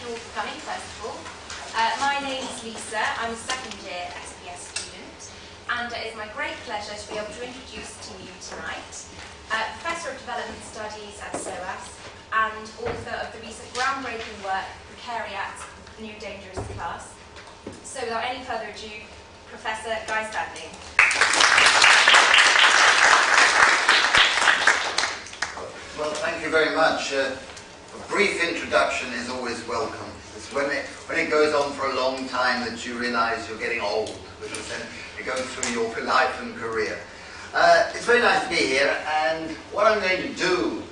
all for coming, first of all. My name is Lisa. I'm a second year SPS student, and it is my great pleasure to be able to introduce to you tonight Professor of Development Studies at SOAS and author of the recent groundbreaking work, Precariat, The New Dangerous Class. So without any further ado, Professor Guy Standing. Well, thank you very much. A brief introduction is always welcome. It's when it goes on for a long time that you realise you're getting old, because then it goes through your life and career. It's very nice to be here, and what I'm going to do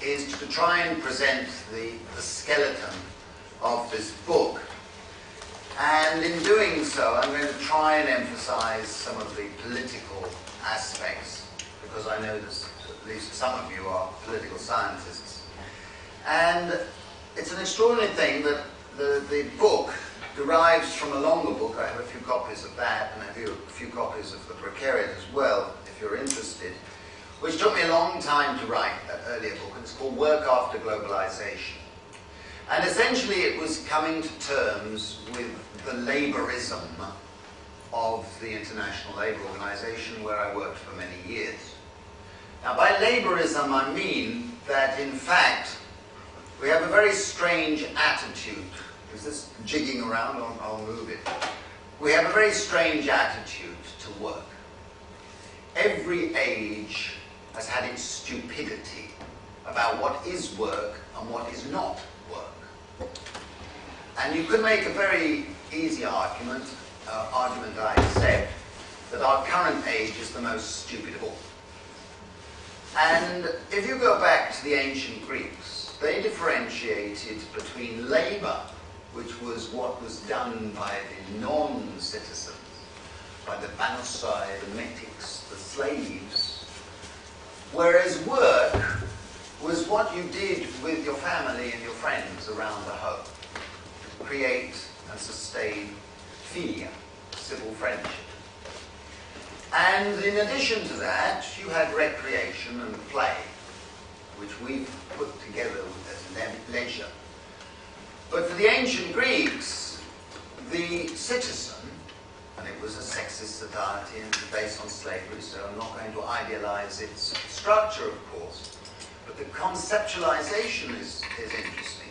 is to try and present the skeleton of this book. And in doing so, I'm going to try and emphasise some of the political aspects, because I know that at least some of you are political scientists. And it's an extraordinary thing that the book derives from a longer book. I have a few copies of that, and I have a few copies of the Precariat as well, if you're interested, which took me a long time to write, that earlier book. It's called Work After Globalisation. And essentially it was coming to terms with the labourism of the International Labour Organization, where I worked for many years. Now, by labourism I mean that, in fact, we have a very strange attitude. Is this jigging around? I'll move it. We have a very strange attitude to work. Every age has had its stupidity about what is work and what is not work. And you could make a very easy argument I accept, that our current age is the most stupid of all. And if you go back to the ancient Greeks, they differentiated between labour, which was what was done by the non-citizens, by the banosai, the metics, the slaves, whereas work was what you did with your family and your friends around the home. Create and sustain philia, civil friendship. And in addition to that, you had recreation and play, which we've put together as leisure. But for the ancient Greeks, the citizen, and it was a sexist society and based on slavery, so I'm not going to idealize its structure, of course, but the conceptualization is interesting.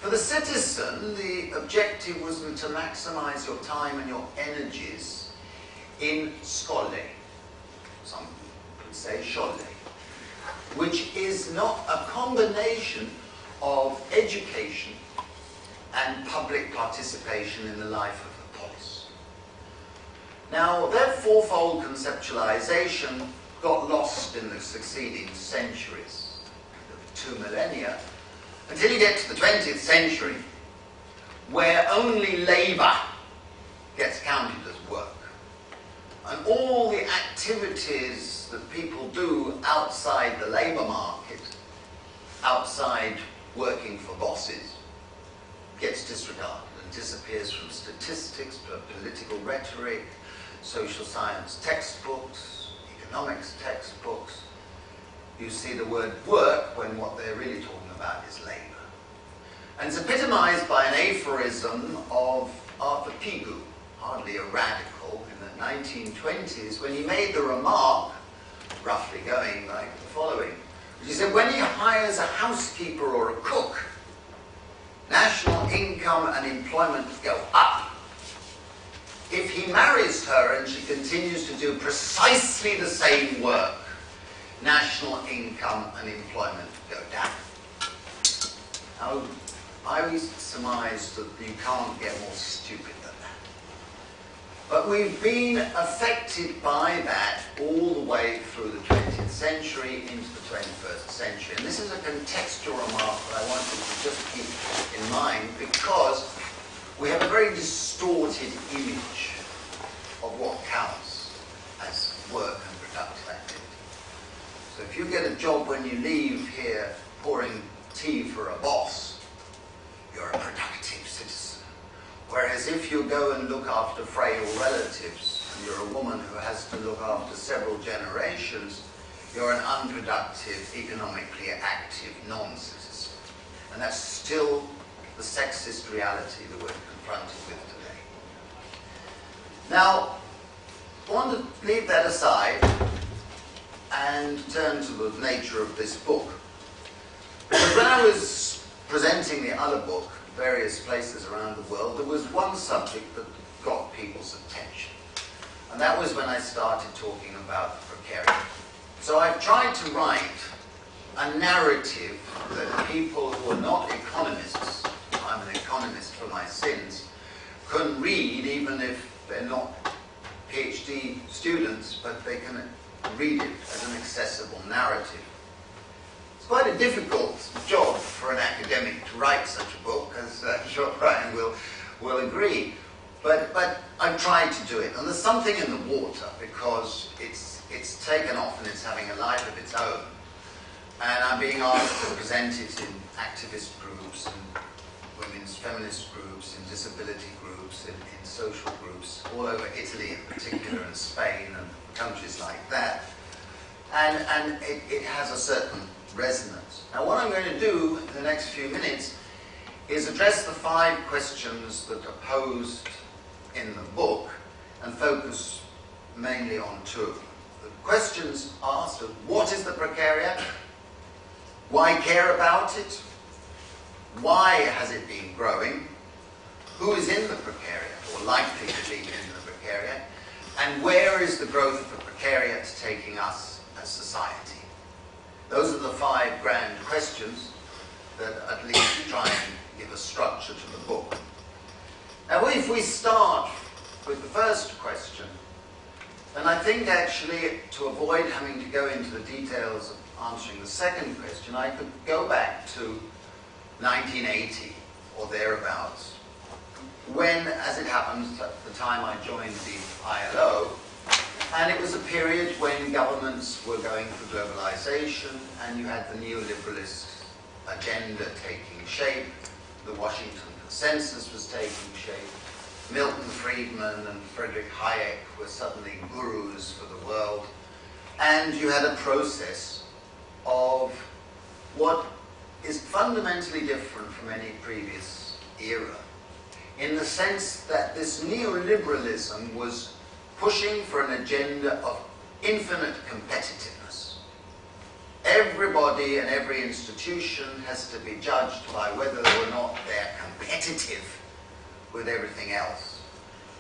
For the citizen, the objective was to maximize your time and your energies in skole, some could say shole, which is not a combination of education and public participation in the life of the polis. Now, that fourfold conceptualization got lost in the succeeding centuries, the 2 millennia, until you get to the 20th century, where only labour gets counted as work. And all the activities that people do outside the labour market, outside working for bosses, gets disregarded and disappears from statistics, political rhetoric, social science textbooks, economics textbooks. You see the word work when what they're really talking about is labour. And it's epitomised by an aphorism of Arthur Pigou, hardly a radical, in the 1920s, when he made the remark, roughly going like the following. He said, when he hires a housekeeper or a cook, national income and employment go up. If he marries her and she continues to do precisely the same work, national income and employment go down. Now, I always surmise that you can't get more stupid than that. But we've been affected by that all the way through the 20th century into the 21st century. And this is a contextual remark that I want you to just keep in mind, because we have a very distorted image of what counts as work and productive activity. So if you get a job when you leave here pouring tea for a boss, you're a productive citizen. Whereas if you go and look after frail relatives, and you're a woman who has to look after several generations, you're an unproductive, economically active non-citizen. And that's still the sexist Marxist reality that we're confronted with today. Now, I want to leave that aside and turn to the nature of this book. Because when I was presenting the other book in various places around the world, there was one subject that got people's attention. And that was when I started talking about precariat. So I've tried to write a narrative that people who are not economists, I'm an economist for my sins, can read even if they're not PhD students, but they can read it as an accessible narrative. It's quite a difficult job for an academic to write such a book, as I'm sure Brian will agree. But I've tried to do it, and there's something in the water because it's taken off and it's having a life of its own. And I'm being asked to present it in activist groups, and women's feminist groups, in disability groups, in social groups, all over Italy in particular, and Spain and countries like that. And it has a certain resonance. Now what I'm going to do in the next few minutes is address the 5 questions that are posed in the book and focus mainly on 2 of them. The questions asked are, what is the precariat? Why care about it? Why has it been growing? Who is in the precariat, or likely to be in the precariat? And where is the growth of the precariat taking us as society? Those are the 5 grand questions that at least try and give a structure to the book. Now, if we start with the first question, then I think actually to avoid having to go into the details of answering the second question, I could go back to 1980 or thereabouts, when, as it happens, at the time I joined the ILO, and it was a period when governments were going through globalisation, and you had the neoliberalist agenda taking shape, the Washington Consensus was taking shape, Milton Friedman and Friedrich Hayek were suddenly gurus for the world, and you had a process of what is fundamentally different from any previous era, in the sense that this neoliberalism was pushing for an agenda of infinite competitiveness. Everybody and every institution has to be judged by whether or not they're competitive with everything else.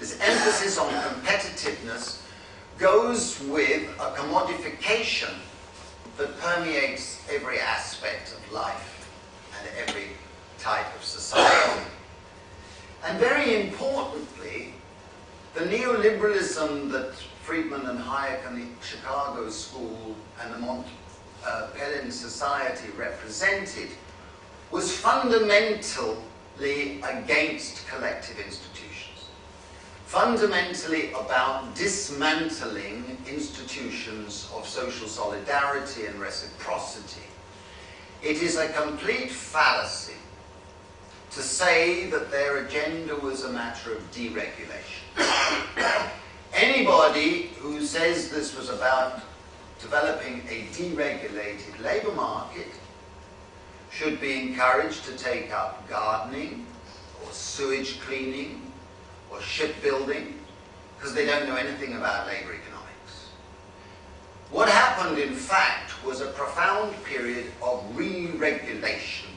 This emphasis on competitiveness goes with a commodification that permeates every aspect of life and every type of society. And very importantly, the neoliberalism that Friedman and Hayek and the Chicago School and the Montpellier Society represented was fundamentally against collective institutions, fundamentally about dismantling institutions of social solidarity and reciprocity. It is a complete fallacy to say that their agenda was a matter of deregulation. Anybody who says this was about developing a deregulated labour market should be encouraged to take up gardening or sewage cleaning or shipbuilding, because they don't know anything about labour economics. What happened, in fact, was a profound period of re-regulation,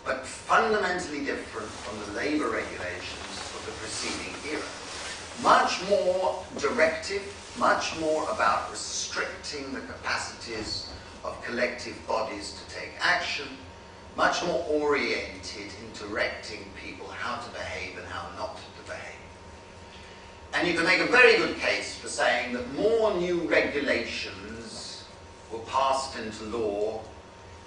but fundamentally different from the labour regulations of the preceding era. Much more directive, much more about restricting the capacities of collective bodies to take action, much more oriented in directing people how to behave and how not to behave. And you can make a very good case for saying that more new regulations were passed into law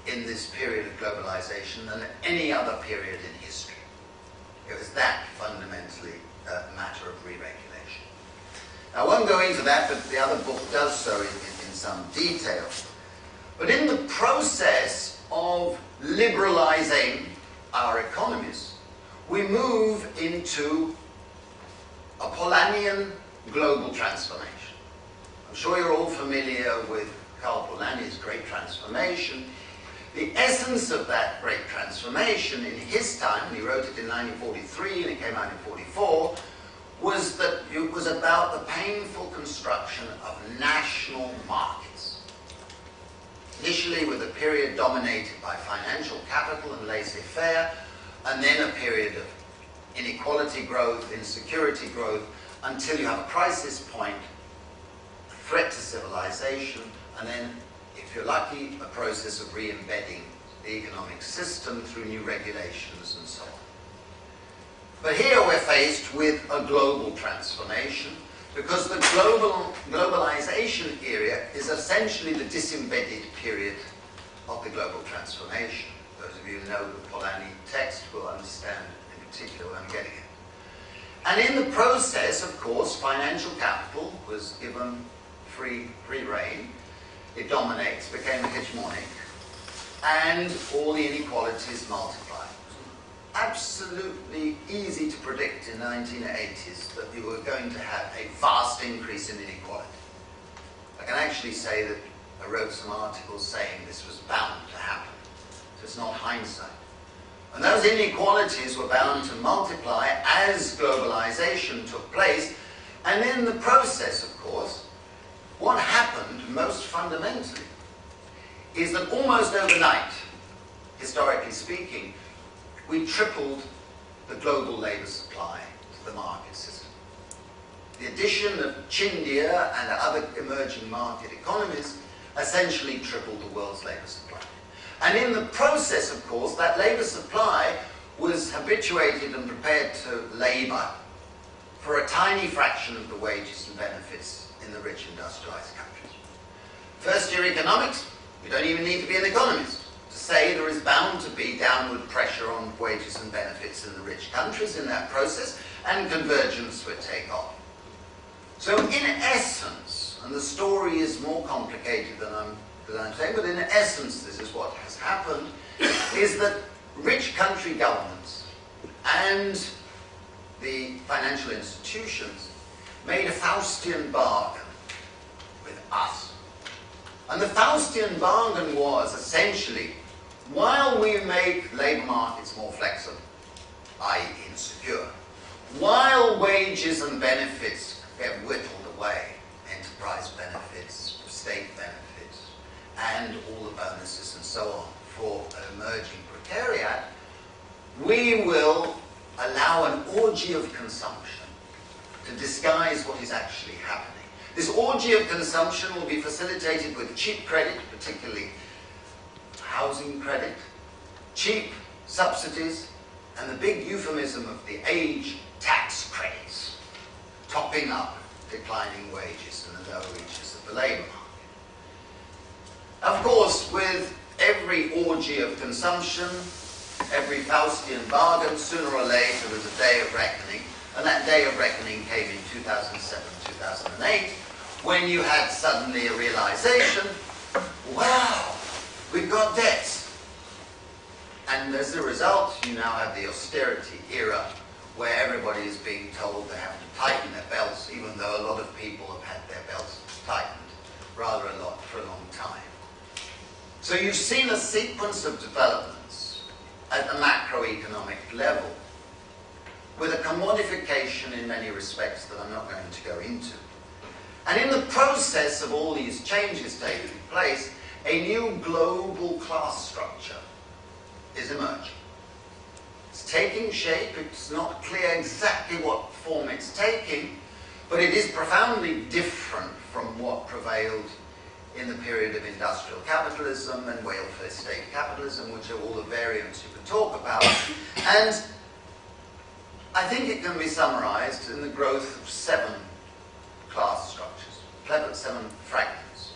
in this period of globalization than any other period in history. It was that fundamentally a matter of re-regulation. Now, I won't go into that, but the other book does so in some detail. But in the process of liberalizing our economies, we move into a Polanyian global transformation. I'm sure you're all familiar with Karl Polanyi's great transformation. The essence of that great transformation in his time, and he wrote it in 1943 and it came out in 1944, was that it was about the painful construction of national markets. Initially with a period dominated by financial capital and laissez-faire, and then a period of inequality growth, insecurity growth, until you have a crisis point, a threat to civilization, and then, if you're lucky, a process of re-embedding the economic system through new regulations and so on. But here we're faced with a global transformation, because the globalization era is essentially the disembedded period of the global transformation. Those of you who know the Polanyi text will understand in particular what I'm getting at. And in the process, of course, financial capital was given free rein. It dominates, became hegemonic, and all the inequalities multiplied. Absolutely easy to predict in the 1980s that we were going to have a vast increase in inequality. I can actually say that I wrote some articles saying this was bound to happen. So it's not hindsight. And those inequalities were bound to multiply as globalization took place. And in the process, of course, what happened most fundamentally is that almost overnight, historically speaking, we tripled the global labor supply to the market system. The addition of India and other emerging market economies essentially tripled the world's labor supply. And in the process, of course, that labor supply was habituated and prepared to labor for a tiny fraction of the wages and benefits in the rich industrialized countries. First year economics, you don't even need to be an economist to say there is bound to be downward pressure on wages and benefits in the rich countries in that process, and convergence would take off. So in essence, and the story is more complicated than I'm saying, but in essence this is what has happened, is that rich country governments and the financial institutions made a Faustian bargain with us. And the Faustian bargain was essentially, while we make labour markets more flexible, i.e. insecure, while wages and benefits get whittled away, enterprise benefits, state benefits, and all the bonuses and so on for an emerging precariat, we will allow an orgy of consumption to disguise what is actually happening. This orgy of consumption will be facilitated with cheap credit, particularly housing credit, cheap subsidies, and the big euphemism of the age, tax credits, topping up declining wages and the low reaches of the labour market. Of course, with every orgy of consumption, every Faustian bargain, sooner or later there was a day of reckoning, and that day of reckoning came in 2007, 2008, when you had suddenly a realization, wow, we've got debts. And as a result, you now have the austerity era, where everybody is being told they have to tighten their belts, even though a lot of people have had their belts tightened rather a lot for a long time. So you've seen a sequence of developments at the macroeconomic level, with a commodification in many respects that I'm not going to go into. And in the process of all these changes taking place, a new global class structure is emerging. It's taking shape. It's not clear exactly what form it's taking, but it is profoundly different from what prevailed in the period of industrial capitalism and welfare state capitalism, which are all the variants you could talk about. And I think it can be summarized in the growth of 7 class structures, 7 fragments.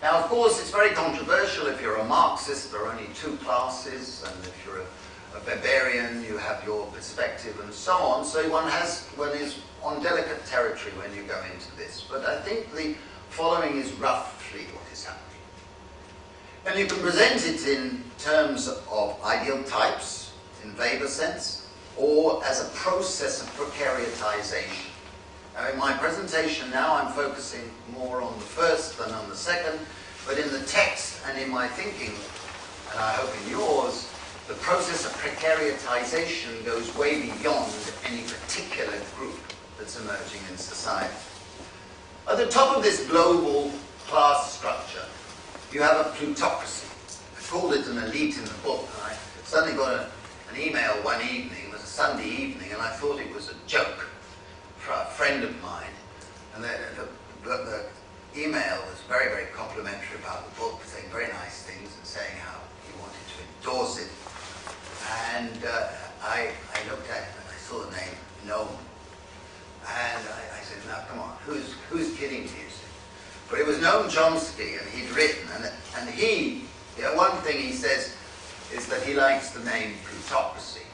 Now, of course, it's very controversial. If you're a Marxist, there are only 2 classes, and if you're a Bavarian, you have your perspective and so on. So one is on delicate territory when you go into this. But I think the following is roughly what is happening. And you can present it in terms of ideal types, in Weber's sense, or as a process of precariatization. Now, in my presentation now, I'm focusing more on the first than on the second, but in the text and in my thinking, and I hope in yours, the process of precariatization goes way beyond any particular group that's emerging in society. At the top of this global class structure, you have a plutocracy. I called it an elite in the book, and I suddenly got an email one evening, it was a Sunday evening, and I thought it was a joke from a friend of mine. And the email was very, very complimentary about the book, saying very nice things and saying how he wanted to endorse it. And I looked at it and I saw the name Noam. And I said, now come on, who's kidding me? But it was Noam Chomsky, and he'd written, and he, one thing he says is that he likes the name plutocracy.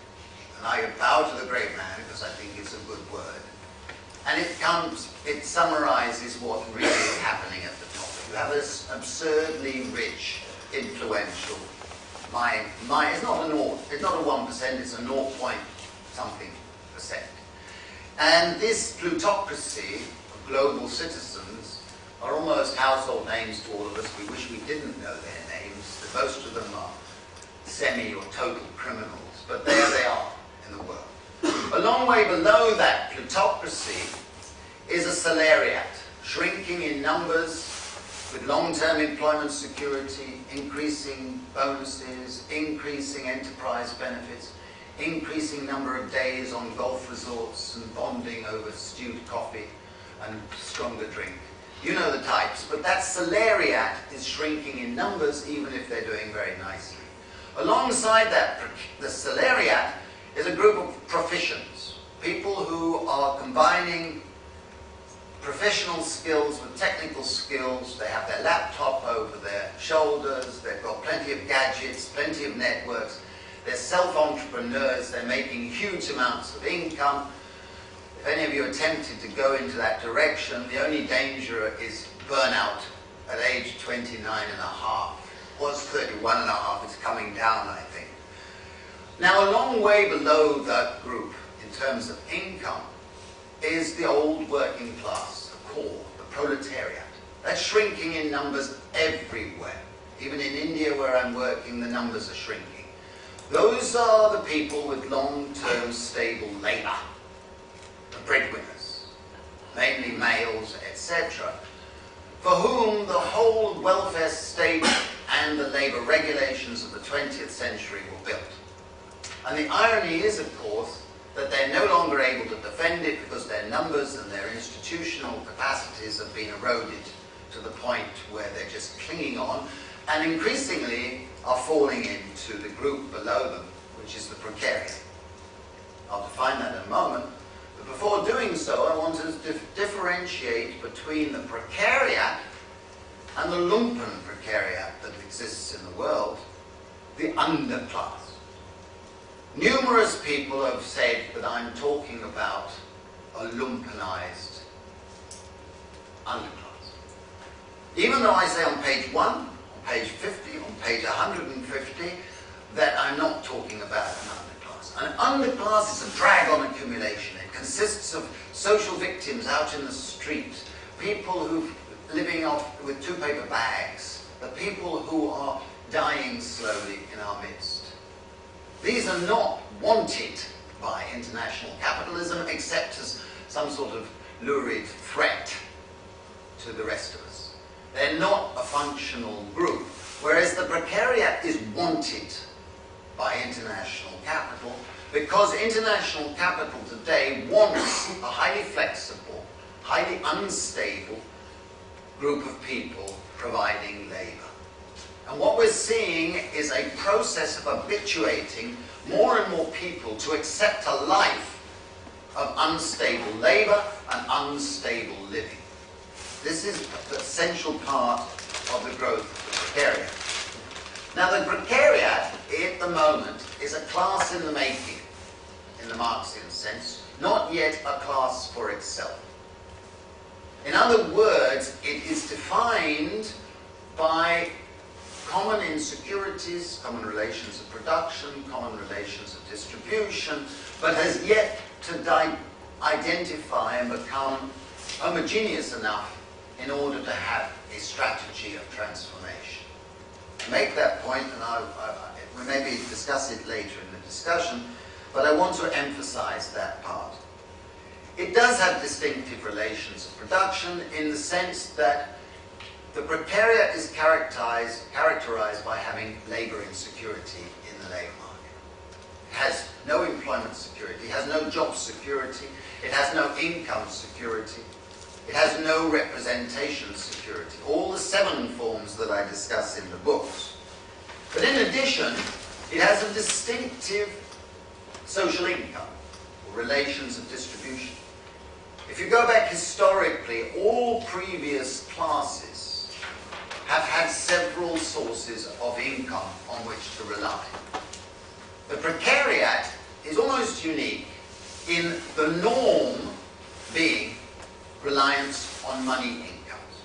And I bow to the great man because I think it's a good word. And it summarizes what really is happening at the top. You have this absurdly rich, influential mind. It's not a 1%, it's a 0 point something %. And this plutocracy of global citizens are almost household names to all of us. We wish we didn't know their names. Most of them are semi or total criminals, but there they are in the world. A long way below that plutocracy is a salariat, shrinking in numbers with long-term employment security, increasing bonuses, increasing enterprise benefits, increasing number of days on golf resorts and bonding over stewed coffee and stronger drink. You know the types, but that salariat is shrinking in numbers even if they're doing very nicely. Alongside that, the salariat is a group of proficients, people who are combining professional skills with technical skills. They have their laptop over their shoulders, they've got plenty of gadgets, plenty of networks, they're self-entrepreneurs, they're making huge amounts of income. If any of you are tempted to go into that direction, the only danger is burnout at age 29 and a half. Was 31 and a half, it's coming down, I think. Now, a long way below that group in terms of income is the old working class, the core, the proletariat. That's shrinking in numbers everywhere. Even in India where I'm working, the numbers are shrinking. Those are the people with long-term stable labor, the breadwinners, mainly males, etc., for whom the whole welfare state and the labor regulations of the 20th century were built. And the irony is, of course, that they're no longer able to defend it because their numbers and their institutional capacities have been eroded to the point where they're just clinging on and increasingly are falling into the group below them, which is the precariat. I'll define that in a moment. But before doing so, I want to differentiate between the precariat and the lumpen precariat that exists in the world, the underclass. Numerous people have said that I'm talking about a lumpenized underclass. Even though I say on page 1, on page 50, on page 150, that I'm not talking about an underclass. An underclass is a drag on accumulation. It consists of social victims out in the street, people who are living off with 2 paper bags, the people who are dying slowly in our midst. These are not wanted by international capitalism except as some sort of lurid threat to the rest of us. They're not a functional group, whereas the precariat is wanted by international capital because international capital today wants a highly flexible, highly unstable group of people providing labor. And what we're seeing is a process of habituating more and more people to accept a life of unstable labor and unstable living. This is the essential part of the growth of the precariat. Now, the precariat, at the moment, is a class in the making, in the Marxian sense, not yet a class for itself. In other words, it is defined by common insecurities, common relations of production, common relations of distribution, but has yet to identify and become homogeneous enough in order to have a strategy of transformation. to make that point, and we maybe discuss it later in the discussion, but I want to emphasize that part. It does have distinctive relations of production in the sense that the precariat is characterized by having labor insecurity in the labor market. It has no employment security, it has no job security, it has no income security, it has no representation security. All the 7 forms that I discuss in the books. But in addition, it has a distinctive social income, or relations of distribution. If you go back historically, all previous classes have had several sources of income on which to rely. The precariat is almost unique in the norm being reliance on money incomes.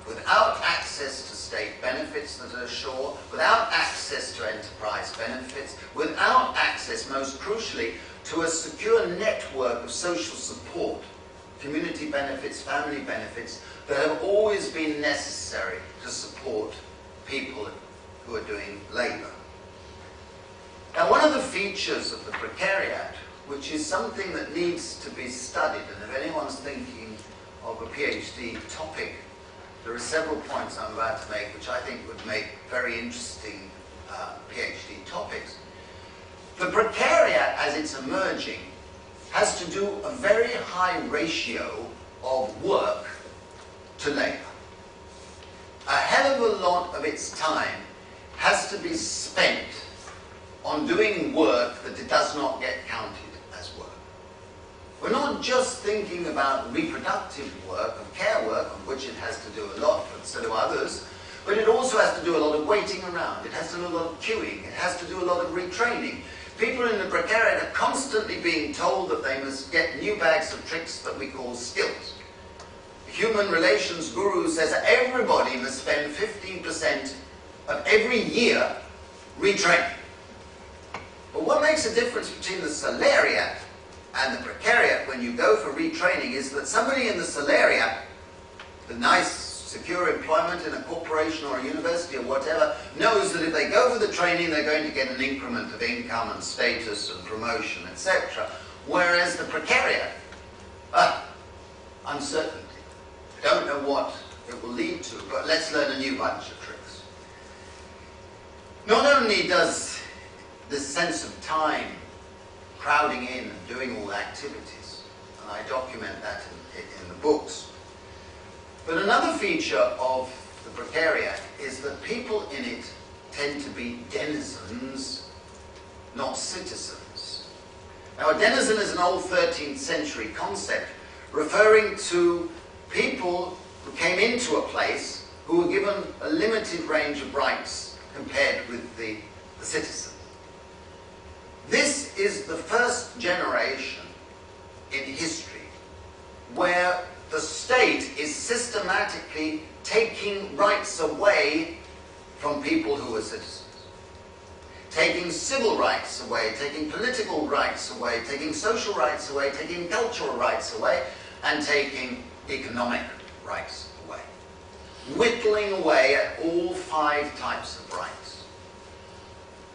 Without access to state benefits that are sure, without access to enterprise benefits, without access, most crucially, to a secure network of social support, community benefits, family benefits, that have always been necessary to support people who are doing labour. Now, one of the features of the precariat, which is something that needs to be studied, and if anyone's thinking of a PhD topic, there are several points I'm about to make which I think would make very interesting PhD topics. The precariat, as it's emerging, has to do a very high ratio of work to labour. A hell of a lot of its time has to be spent on doing work that it does not get counted as work. We're not just thinking about reproductive work, of care work, of which it has to do a lot, but so do others, but it also has to do a lot of waiting around, it has to do a lot of queuing, it has to do a lot of retraining. People in the precariat are constantly being told that they must get new bags of tricks that we call skills. The human relations guru says that everybody must spend 15% of every year retraining. But what makes a difference between the salariat and the precariat when you go for retraining is that somebody in the salariat, the nice secure employment in a corporation or a university or whatever, knows that if they go for the training they're going to get an increment of income and status and promotion, etc. Whereas the precariat, uncertainty. I don't know what it will lead to, but let's learn a new bunch of tricks. Not only does this sense of time crowding in and doing all the activities, and I document that in the books, but another feature of the precariat is that people in it tend to be denizens, not citizens. Now, a denizen is an old 13th century concept referring to people who came into a place who were given a limited range of rights compared with the citizens. This is the first generation in history where the state is systematically taking rights away from people who are citizens. Taking civil rights away, taking political rights away, taking social rights away, taking cultural rights away, and taking economic rights away. Whittling away at all 5 types of rights.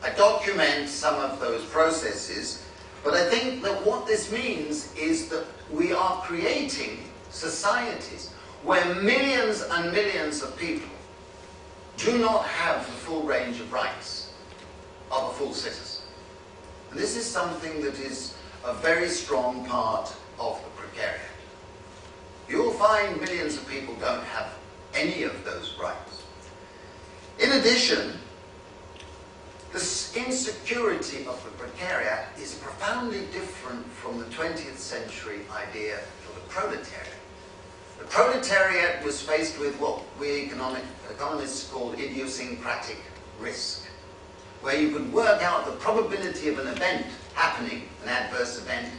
I document some of those processes, but I think that what this means is that we are creating societies where millions and millions of people do not have the full range of rights of a full citizen. And this is something that is a very strong part of the precariat. You'll find millions of people don't have any of those rights. In addition, the insecurity of the precariat is profoundly different from the 20th century idea of the proletariat. The proletariat was faced with what we economists call idiosyncratic risk, where you could work out the probability of an event happening, an adverse event,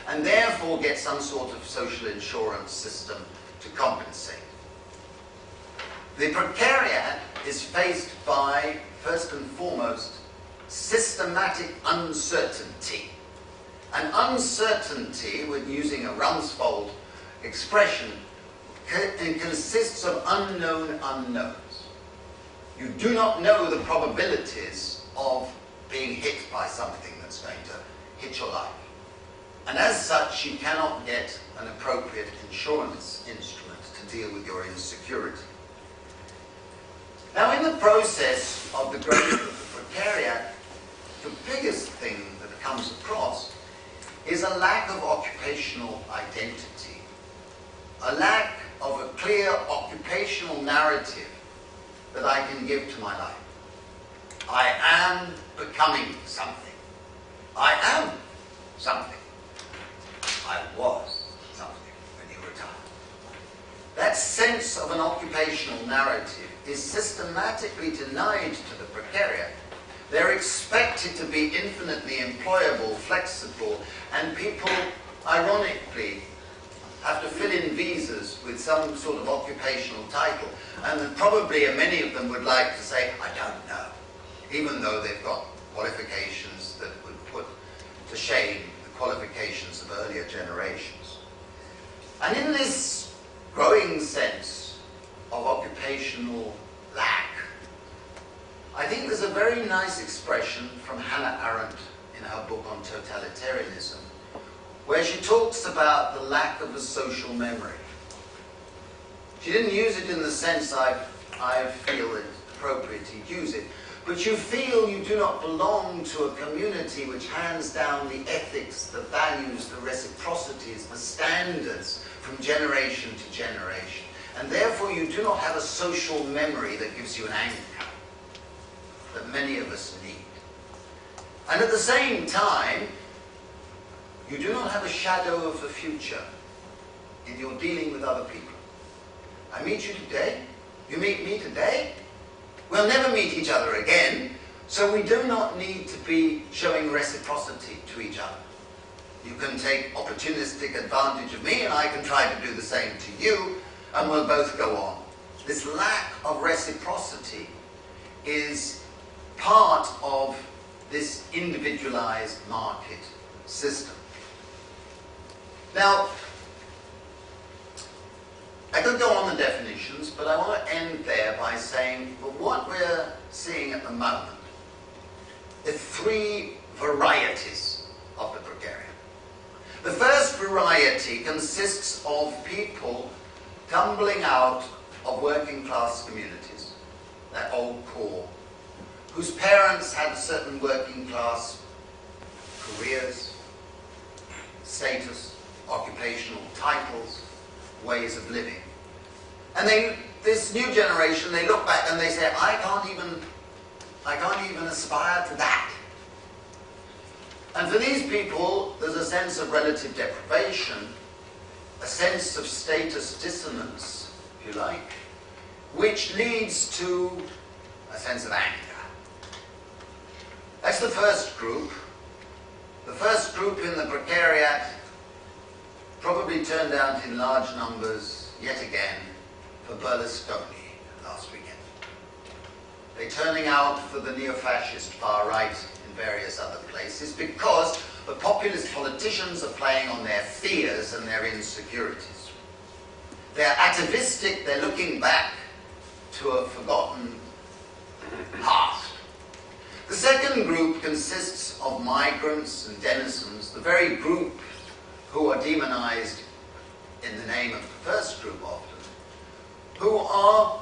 and therefore get some sort of social insurance system to compensate. The precariat is faced by, first and foremost, systematic uncertainty. And uncertainty, when using a Rumsfeld expression, it consists of unknown unknowns. You do not know the probabilities of being hit by something that's going to hit your life. And as such, you cannot get an appropriate insurance instrument to deal with your insecurity. Now, in the process of the growth of the Precariat, the biggest thing that comes across is a lack of occupational identity, a lack of a clear occupational narrative that I can give to my life. I am becoming something. I am something. I was something when you retire. That sense of an occupational narrative is systematically denied to the Precariat. They're expected to be infinitely employable, flexible, and people, ironically, have to fill in visas with some sort of occupational title. And then probably many of them would like to say, I don't know, even though they've got qualifications that would put to shame the qualifications of earlier generations. And in this growing sense of occupational lack, I think there's a very nice expression from Hannah Arendt in her book on totalitarianism, where she talks about the lack of a social memory. She didn't use it in the sense I feel it's appropriate to use it, but you feel you do not belong to a community which hands down the ethics, the values, the reciprocities, the standards from generation to generation. And therefore you do not have a social memory that gives you an anchor that many of us need. And at the same time, you do not have a shadow of the future in your dealing with other people. I meet you today, you meet me today, we'll never meet each other again, so we do not need to be showing reciprocity to each other. You can take opportunistic advantage of me and I can try to do the same to you, and we'll both go on. This lack of reciprocity is part of this individualized market system. Now, I could go on the definitions, but I want to end there by saying, well, what we're seeing at the moment is three varieties of the Precariat. The first variety consists of people tumbling out of working class communities, that old core, whose parents had certain working class careers, status, occupational titles, ways of living. And this new generation, they look back and they say, I can't even aspire to that. And for these people, there's a sense of relative deprivation, a sense of status dissonance, if you like, which leads to a sense of anger. That's the first group. The first group in the Precariat probably turned out in large numbers, yet again, for Berlusconi last weekend. They're turning out for the neo-fascist far right in various other places because the populist politicians are playing on their fears and their insecurities. They're atavistic, they're looking back to a forgotten past. The second group consists of migrants and denizens, the very group who are demonized in the name of the first group often, who are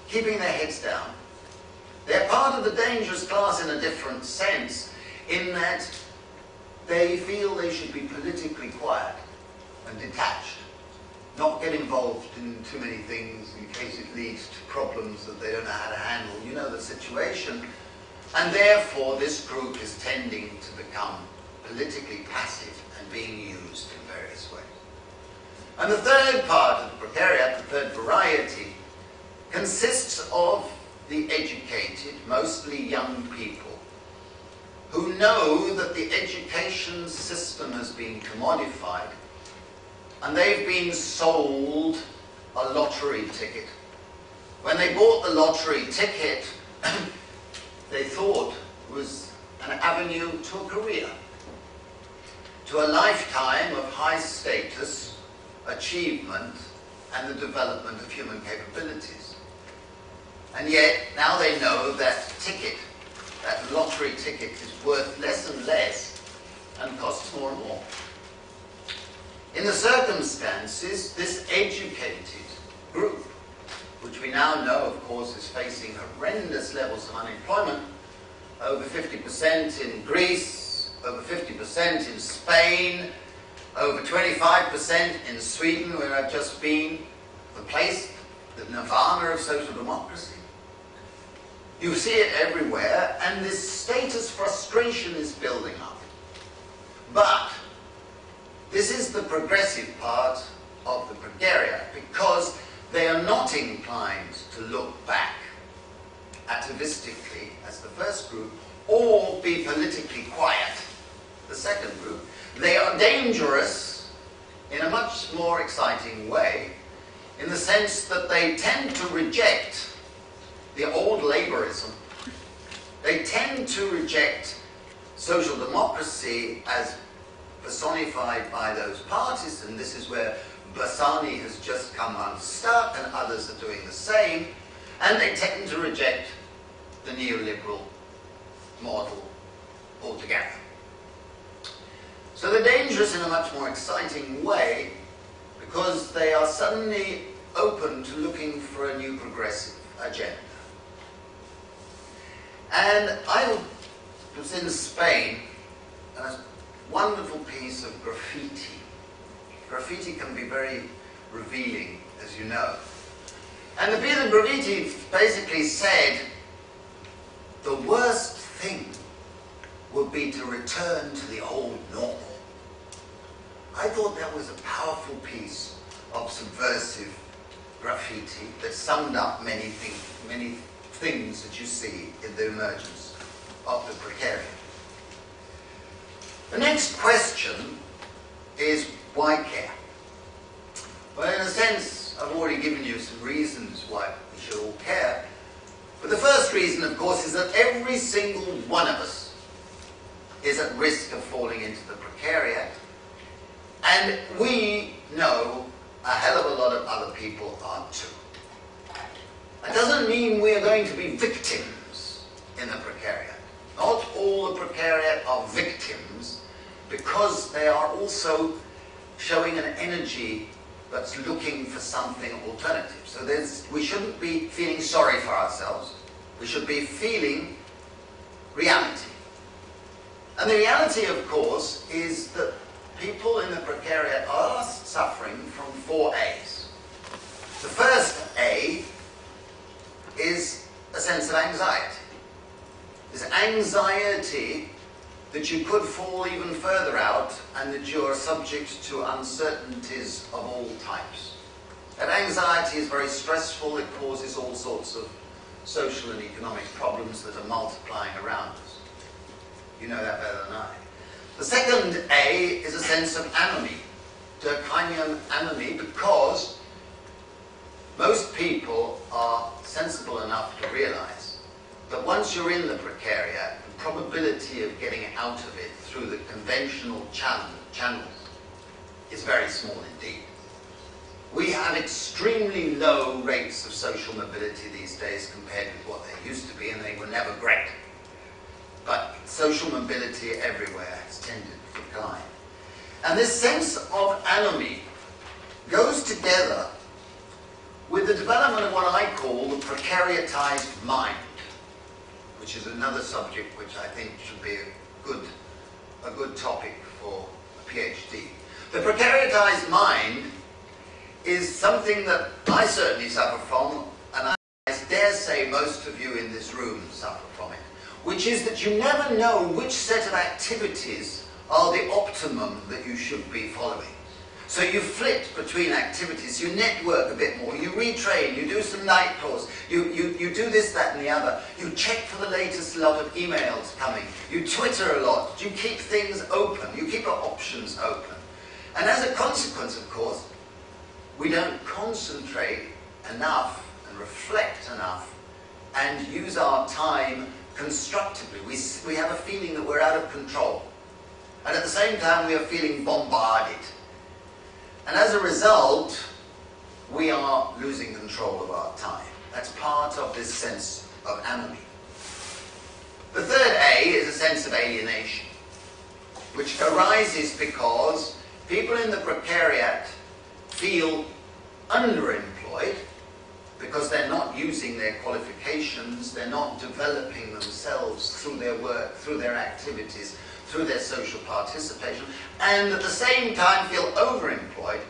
keeping their heads down. They're part of the dangerous class in a different sense, in that they feel they should be politically quiet and detached, not get involved in too many things in case it leads to problems that they don't know how to handle. You know the situation. And therefore this group is tending to become politically passive and being used in various ways. And the third part of the Precariat, the third variety, consists of the educated, mostly young people, who know that the education system has been commodified and they've been sold a lottery ticket. When they bought the lottery ticket, they thought was an avenue to a career, to a lifetime of high status, achievement, and the development of human capabilities. And yet, now they know that ticket, that lottery ticket, is worth less and less and costs more and more. In the circumstances, this educated group, which we now know, of course, is facing horrendous levels of unemployment, over 50% in Greece, over 50% in Spain, over 25% in Sweden, where I've just been, the place, the nirvana of social democracy. You see it everywhere, and this status frustration is building up. But this is the progressive part of the Precariat, because they are not inclined to look back atavistically as the first group, or be politically quiet, the second group. They are dangerous in a much more exciting way, in the sense that they tend to reject the old laborism. They tend to reject social democracy as personified by those parties, and this is where Bassani has just come unstuck and others are doing the same, and they tend to reject the neoliberal model altogether. So they're dangerous in a much more exciting way, because they are suddenly open to looking for a new progressive agenda. And I was in Spain, and a wonderful piece of graffiti. Graffiti can be very revealing, as you know. And the piece of graffiti basically said, the worst thing would be to return to the old normal. I thought that was a powerful piece of subversive graffiti that summed up many things that you see in the emergence of the Precariat. The next question is, why care? Well, in a sense, I've already given you some reasons why we should all care. But the first reason, of course, is that every single one of us is at risk of falling into the Precariat. And we know a hell of a lot of other people are too. That doesn't mean we are going to be victims in the Precariat. Not all the Precariat are victims, because they are also showing an energy that's looking for something alternative. So we shouldn't be feeling sorry for ourselves. We should be feeling reality. And the reality, of course, is that people in the Precariat are suffering from 4 A's. The first A is a sense of anxiety. This anxiety that you could fall even further out and that you are subject to uncertainties of all types. That anxiety is very stressful. It causes all sorts of social and economic problems that are multiplying around us. You know that better than I. The second A is a sense of anomie, Durkheimian anomie, because most people are sensible enough to realize that once you're in the Precariat, the probability of getting out of it through the conventional channels is very small indeed. We have extremely low rates of social mobility these days compared with what they used to be, and they were never great. But social mobility everywhere has tended to decline. And this sense of anomie goes together with the development of what I call the precariatized mind, which is another subject which I think should be a good topic for a PhD. The precariatized mind is something that I certainly suffer from, and I dare say most of you in this room suffer from it, which is that you never know which set of activities are the optimum that you should be following. So you flit between activities, you network a bit more, you retrain, you do some night calls, you do this, that and the other, you check for the latest lot of emails coming, you Twitter a lot, you keep things open, you keep your options open. And as a consequence, of course, we don't concentrate enough and reflect enough and use our time constructively. We have a feeling that we're out of control. And at the same time, we are feeling bombarded. And as a result, we are losing control of our time. That's part of this sense of anomie. The third A is a sense of alienation, which arises because people in the precariat feel underemployed because they're not using their qualifications, they're not developing themselves through their work, through their activities, through their social participation, and at the same time feel overemployed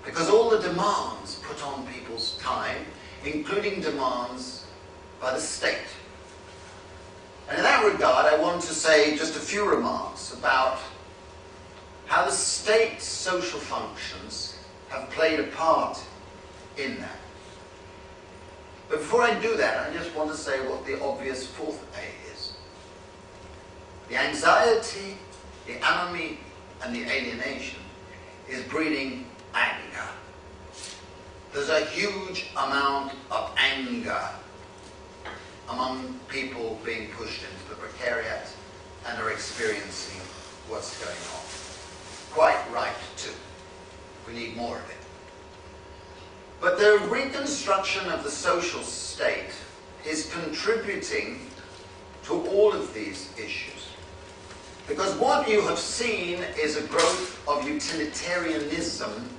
because all the demands put on people's time, including demands by the state. And in that regard, I want to say just a few remarks about how the state's social functions have played a part in that. But before I do that, I just want to say what the obvious fourth A is. The anxiety, the anomie, and the alienation is breeding anger. There's a huge amount of anger among people being pushed into the precariat and are experiencing what's going on. Quite right, too. We need more of it. But the reconstruction of the social state is contributing to all of these issues. Because what you have seen is a growth of utilitarianism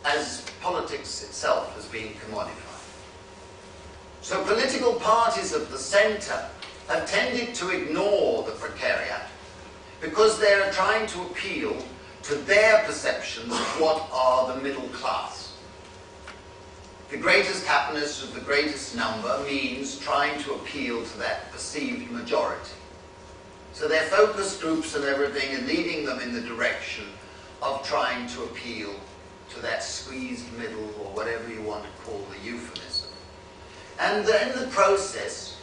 as politics itself has been commodified. So political parties of the centre have tended to ignore the precariat because they are trying to appeal to their perceptions of what are the middle class. The greatest happiness of the greatest number means trying to appeal to that perceived majority. So their focus groups and everything are leading them in the direction of trying to appeal to that squeezed middle, or whatever you want to call the euphemism. And in the process,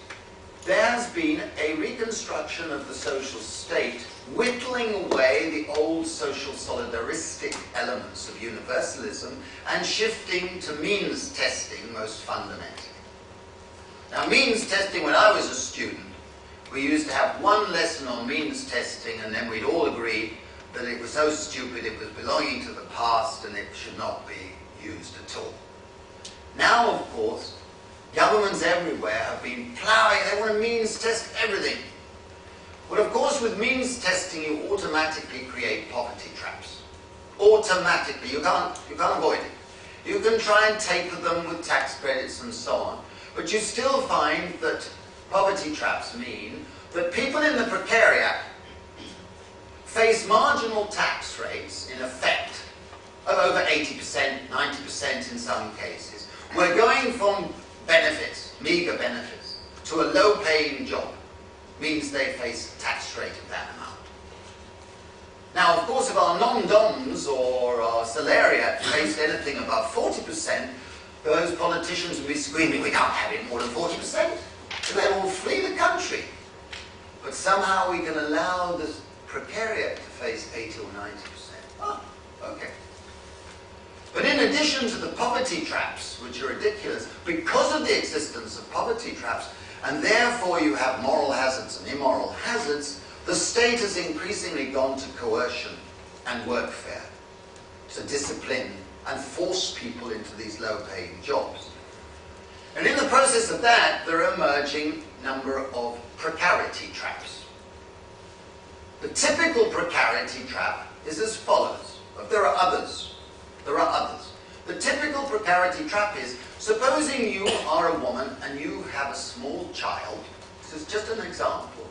there has been a reconstruction of the social state, whittling away the old social solidaristic elements of universalism and shifting to means testing most fundamentally. Now, means testing, when I was a student, we used to have one lesson on means testing, and then we'd all agree that it was so stupid it was belonging to the past and it should not be used at all. Now, of course, governments everywhere have been ploughing, they want to means test everything. But of course, with means testing, you automatically create poverty traps. Automatically, you can't avoid it. You can try and taper them with tax credits and so on, but you still find that poverty traps mean that people in the precariat face marginal tax rates, in effect, of over 80%, 90% in some cases. We're going from benefits, meager benefits, to a low-paying job, means they face a tax rate of that amount. Now, of course, if our non-doms or our salariat faced anything above 40%, those politicians would be screaming, we can't have it more than 40%. So they will flee the country. But somehow we can allow the precariat to face 80 or 90%. Oh, okay. But in addition to the poverty traps, which are ridiculous, because of the existence of poverty traps, and therefore you have moral hazards and immoral hazards, the state has increasingly gone to coercion and workfare, to discipline and force people into these low-paying jobs. And in the process of that, there are emerging number of precarity traps. The typical precarity trap is as follows, but there are others. There are others. The typical precarity trap is, supposing you are a woman and you have a small child, this is just an example,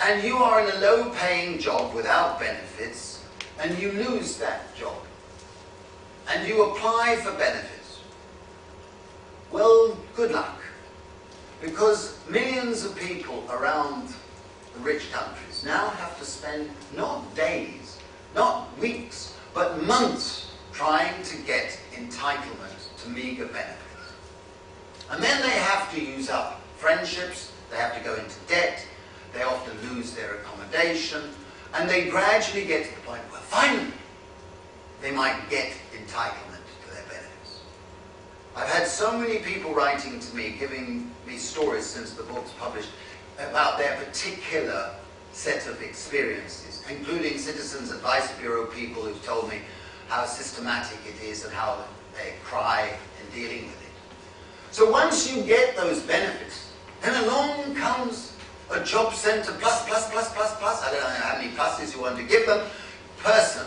and you are in a low-paying job without benefits, and you lose that job, and you apply for benefits. Well, good luck, because millions of people around the rich countries now have to spend not days, not weeks, but months trying to get entitlement to meager benefits. And then they have to use up friendships, they have to go into debt, they often lose their accommodation, and they gradually get to the point where finally they might get entitlement to their benefits. I've had so many people writing to me, giving me stories since the book's published about their particular set of experiences, including Citizens Advice Bureau people who've told me how systematic it is and how they cry in dealing with it. So once you get those benefits, then along comes a job centre plus, I don't know how many pluses you want to give them, person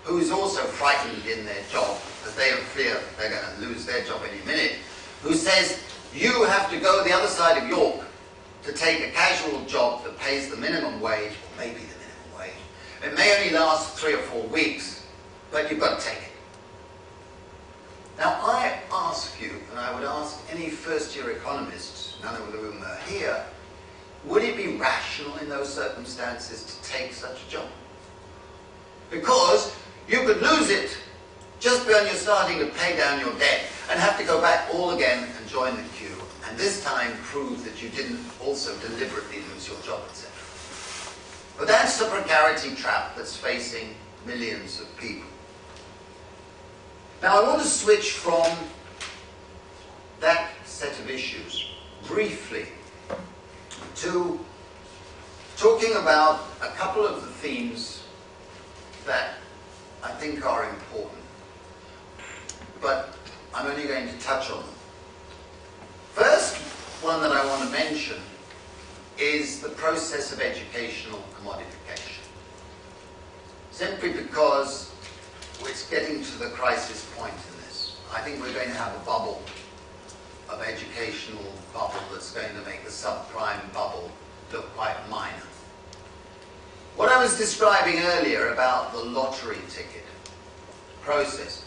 who is also frightened in their job because they fear they're going to lose their job any minute, who says, you have to go the other side of York to take a casual job that pays the minimum wage, or maybe the minimum wage. It may only last 3 or 4 weeks, but you've got to take it. Now I ask you, and I would ask any first-year economists, none of whom are here, would it be rational in those circumstances to take such a job? Because you could lose it just when you're starting to pay down your debt and have to go back all again and join the queue, and this time prove that you didn't also deliberately lose your job, etc. But that's the precarity trap that's facing millions of people. Now I want to switch from that set of issues briefly to talking about a couple of the themes that I think are important, but I'm only going to touch on them. First one that I want to mention is the process of educational commodification. Simply because it's getting to the crisis point in this. I think we're going to have a bubble, of educational bubble, that's going to make the subprime bubble look quite minor. What I was describing earlier about the lottery ticket process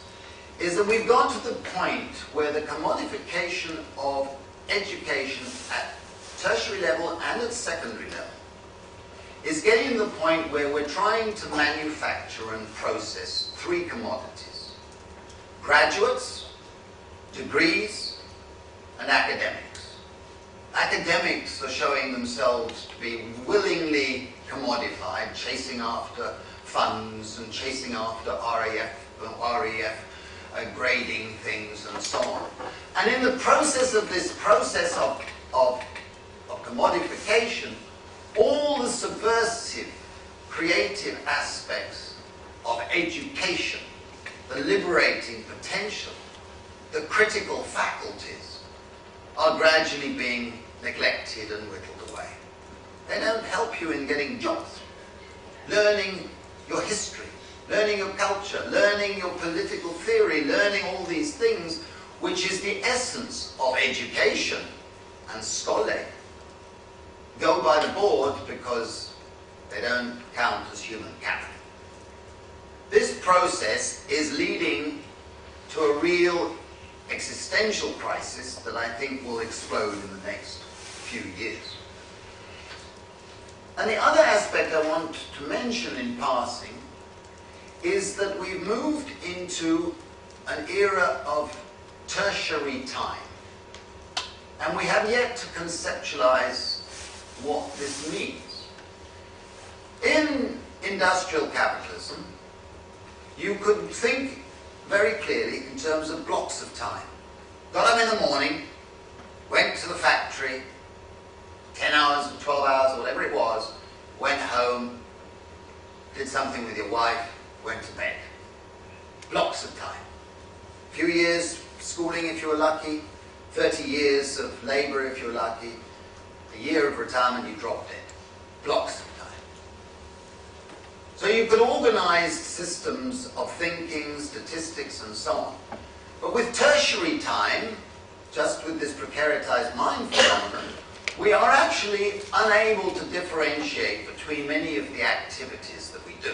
is that we've got to the point where the commodification of education at tertiary level and at secondary level is getting to the point where we're trying to manufacture and process 3 commodities: graduates, degrees, and academics. Academics are showing themselves to be willingly commodified, chasing after funds and chasing after REF grading things and so on. And in the process of this process of commodification, all the subversive, creative aspects of education, the liberating potential, the critical faculties, are gradually being neglected and whittled away. They don't help you in getting jobs. Learning your history, learning your culture, learning your political theory, learning all these things, which is the essence of education and schooling, go by the board because they don't count as human capital. This process is leading to a real existential crisis that I think will explode in the next few years. And the other aspect I want to mention in passing is that we've moved into an era of tertiary time. And we have yet to conceptualize what this means. In industrial capitalism, you could think very clearly in terms of blocks of time. Got up in the morning, went to the factory, 10 hours or 12 hours or whatever it was, went home, did something with your wife, went to bed. Blocks of time. A few years schooling if you were lucky, 30 years of labour if you were lucky, a year of retirement you dropped it. Blocks of time. So you could organise systems of thinking, statistics and so on. But with tertiary time, just with this precaritised mind phenomenon, we are actually unable to differentiate between many of the activities that we do.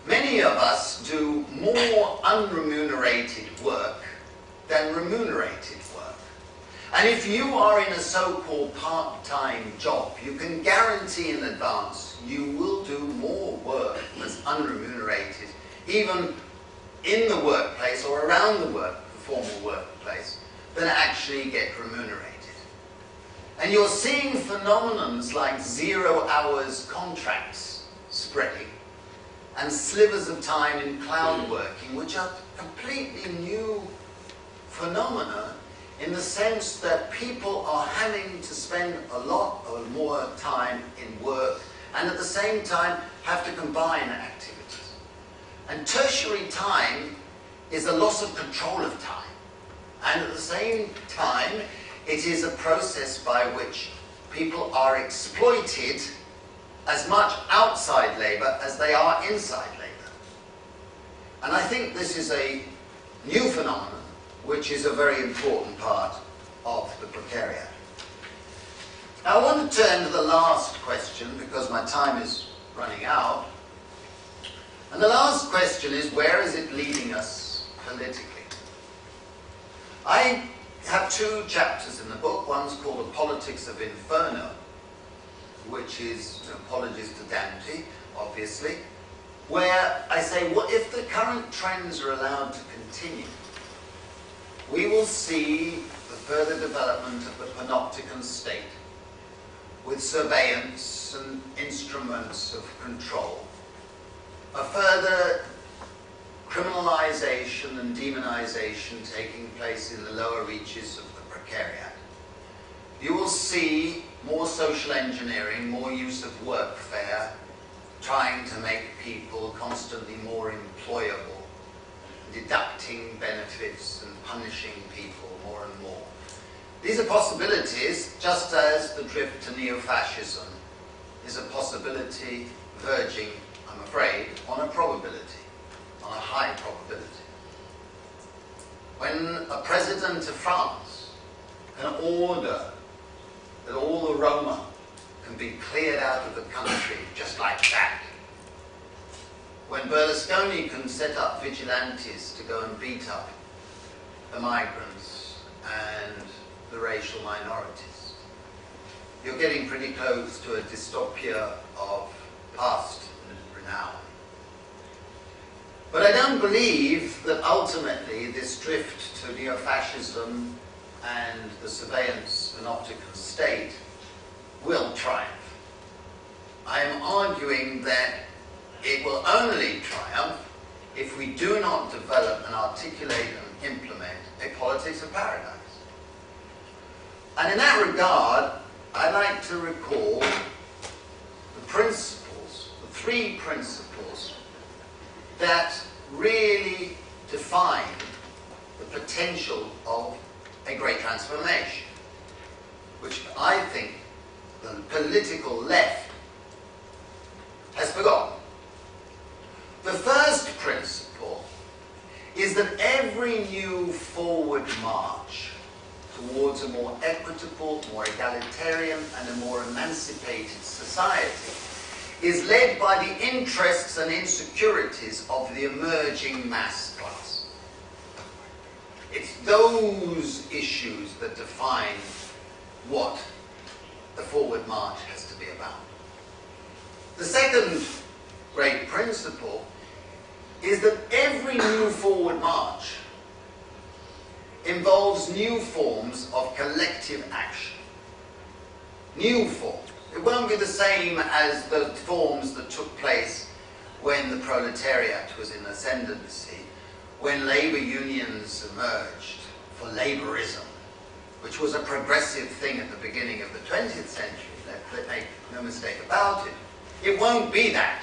Many of us do more unremunerated work than remunerated work. And if you are in a so-called part-time job, you can guarantee in advance you will do more work that's unremunerated, even in the workplace or around the formal workplace, than actually get remunerated. And you're seeing phenomenons like 0 hours contracts spreading, and slivers of time in cloud working, which are completely new phenomena in the sense that people are having to spend a lot of more time in work and at the same time have to combine activities. And tertiary time is a loss of control of time. And at the same time, it is a process by which people are exploited as much outside labour as they are inside labour. And I think this is a new phenomenon, which is a very important part of the Precariat. Now I want to turn to the last question, because my time is running out. And the last question is, where is it leading us politically? I have two chapters in the book. One's called The Politics of Inferno, which is apologies to Dante, obviously, where I say, what if the current trends are allowed to continue? We will see the further development of the panopticon state, with surveillance and instruments of control, a further criminalization and demonization taking place in the lower reaches of the Precariat. You will see more social engineering, more use of workfare, trying to make people constantly more employable, deducting benefits and punishing people more and more. These are possibilities, just as the drift to neo-fascism is a possibility verging, I'm afraid, on a probability, on a high probability. When a president of France can order that all the Roma can be cleared out of the country just like that, when Berlusconi can set up vigilantes to go and beat up the migrants and the racial minorities, you're getting pretty close to a dystopia of past renown. But I don't believe that ultimately this drift to neo-fascism and the surveillance panopticon state will triumph. I am arguing that it will only triumph if we do not develop and articulate and implement a politics of paradise. And in that regard, I'd like to recall the principles, the three principles that really define the potential of a great transformation, which I think the political left has forgotten. The first principle is that every new forward march towards a more equitable, more egalitarian, and a more emancipated society is led by the interests and insecurities of the emerging mass class. It's those issues that define what the forward march has to be about. The second great principle is that every new forward march involves new forms of collective action. New forms. It won't be the same as the forms that took place when the Proletariat was in ascendancy, when labour unions emerged for labourism, which was a progressive thing at the beginning of the 20th century. Let's make no mistake about it. It won't be that.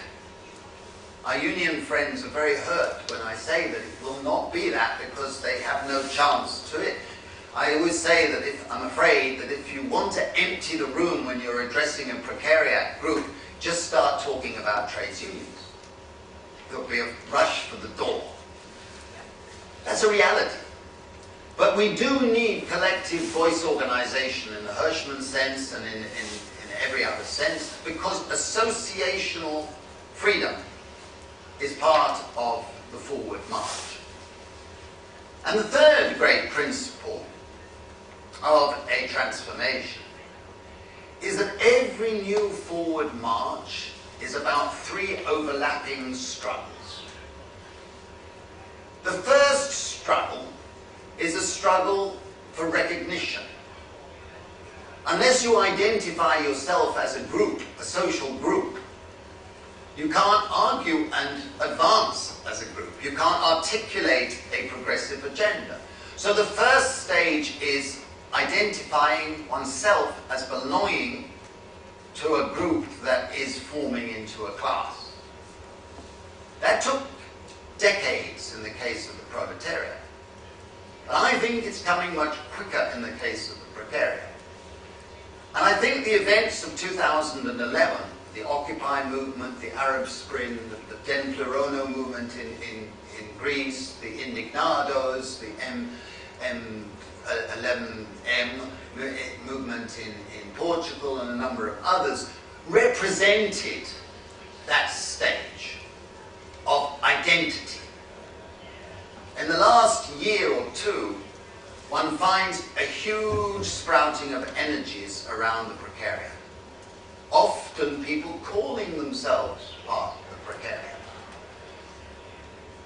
Our union friends are very hurt when I say that it will not be that, because they have no chance to it. I always say that I'm afraid that if you want to empty the room when you're addressing a Precariat group, just start talking about trades unions. There'll be a rush for the door. That's a reality. But we do need collective voice organization in the Hirschman sense and in every other sense, because associational freedom is part of the forward march. And the third great principle of a transformation is that every new forward march is about three overlapping struggles. The first struggle is a struggle for recognition. Unless you identify yourself as a group, a social group, you can't argue and advance as a group. You can't articulate a progressive agenda. So the first stage is identifying oneself as belonging to a group that is forming into a class. That took decades in the case of the Proletariat. But I think it's coming much quicker in the case of the Precariat. And I think the events of 2011, the Occupy movement, the Arab Spring, the Templorono movement in Greece, the Indignados, the M11M movement in Portugal, and a number of others, represented that stage of identity. In the last year or two, one finds a huge sprouting of energies around the Precariat. Often people calling themselves part of the Precariat.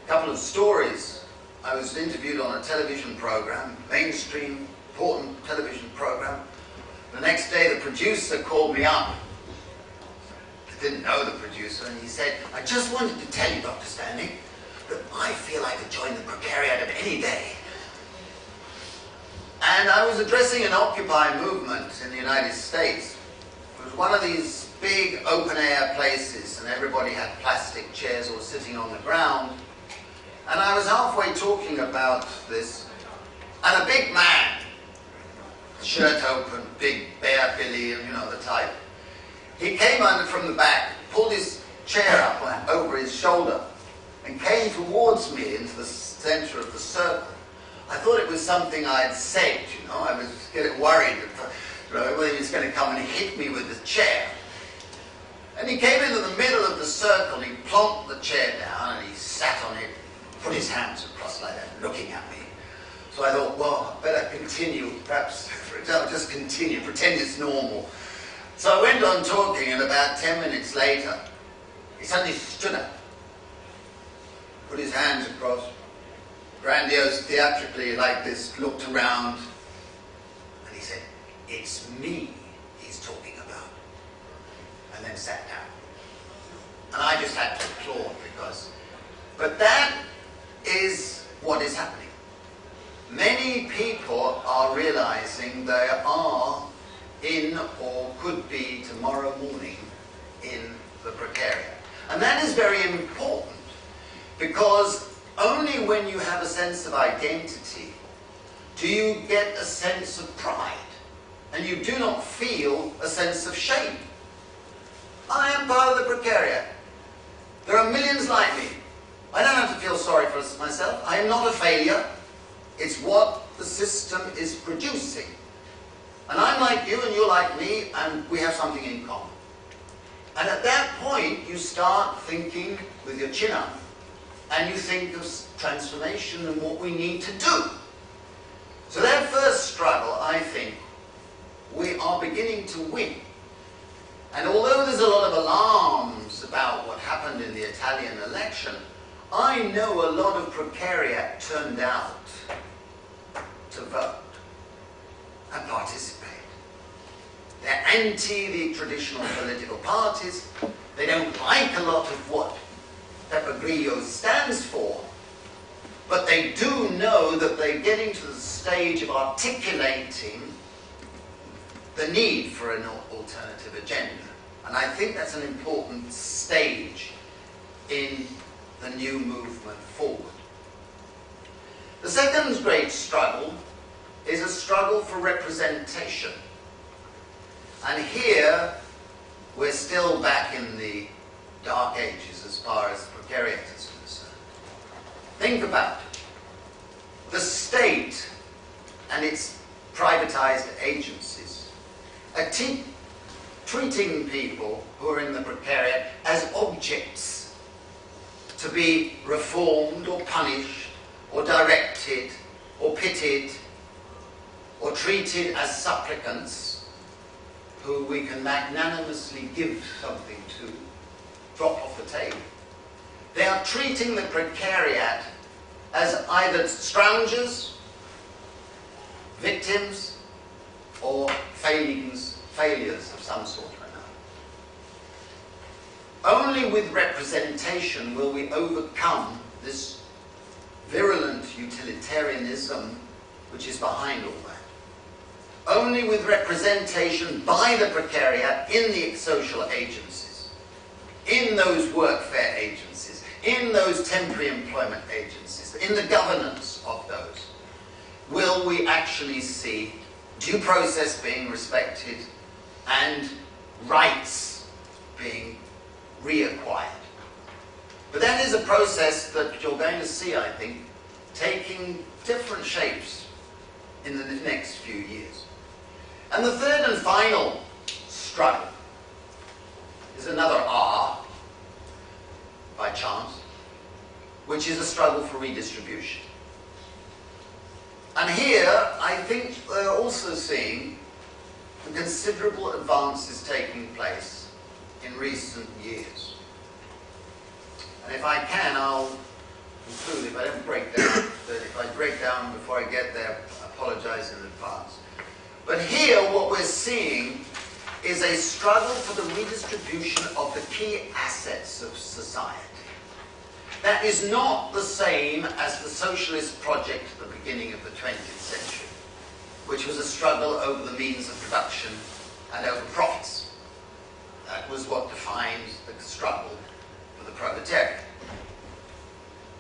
A couple of stories. I was interviewed on a television program, mainstream, important television program. The next day the producer called me up. I didn't know the producer, and he said, "I just wanted to tell you, Dr. Standing, that I feel I could join the Precariat any day." And I was addressing an Occupy movement in the United States. It was one of these big open-air places, and everybody had plastic chairs or sitting on the ground. And I was halfway talking about this, and a big man, shirt open, big bear billy, you know, the type. He came under from the back, pulled his chair up over his shoulder, and came towards me into the center of the circle. I thought it was something I'd said, you know. I was getting worried whether he was going to come and hit me with the chair. And he came into the middle of the circle, he plonked the chair down, and he sat on it, put his hands across like that, looking at me. So I thought, well, I better continue, perhaps, I'll just continue, pretend it's normal. So I went on talking, and about 10 minutes later, he suddenly stood up, put his hands across, grandiose, theatrically like this, looked around, and he said, "It's me he's talking about," and then sat down. And I just had to applaud but that is what is happening. Many people are realizing they are in or could be tomorrow morning in the Precariat. And that is very important, because only when you have a sense of identity do you get a sense of pride, and you do not feel a sense of shame. I am part of the Precariat. There are millions like me. I don't have to feel sorry for myself. I am not a failure. It's what the system is producing. And I'm like you and you're like me, and we have something in common. And at that point, you start thinking with your chin up, and you think of transformation and what we need to do. So that first struggle, I think, we are beginning to win. And although there's a lot of alarms about what happened in the Italian election, I know a lot of Precariat turned out to vote and participate. They're anti the traditional political parties. They don't like a lot of what Pepe Grillo stands for, but they do know that they're getting to the stage of articulating the need for an alternative agenda. And I think that's an important stage in the new movement forward. The second great struggle is a struggle for representation. And here, we're still back in the dark ages as far as Precariat is concerned. Think about it. The state and its privatized agencies are treating people who are in the Precariat as objects to be reformed or punished or directed or pitied or treated as supplicants who we can magnanimously give something to, drop off the table. They are treating the Precariat as either scroungers, victims, or failures of some sort or another. Only with representation will we overcome this virulent utilitarianism which is behind all that. Only with representation by the Precariat in the social agencies, in those workfare agencies, in those temporary employment agencies, in the governance of those, will we actually see due process being respected and rights being reacquired. But that is a process that you're going to see, I think, taking different shapes in the next few years. And the third and final struggle is another R, by chance, which is a struggle for redistribution. And here, I think we're also seeing considerable advances taking place in recent years. And if I can, I'll conclude. If I don't break down, but if I break down before I get there, I apologize in advance. But here, what we're seeing is a struggle for the redistribution of the key assets of society. That is not the same as the socialist project at the beginning of the 20th century, which was a struggle over the means of production and over profits. That was what defined the struggle for the proletariat.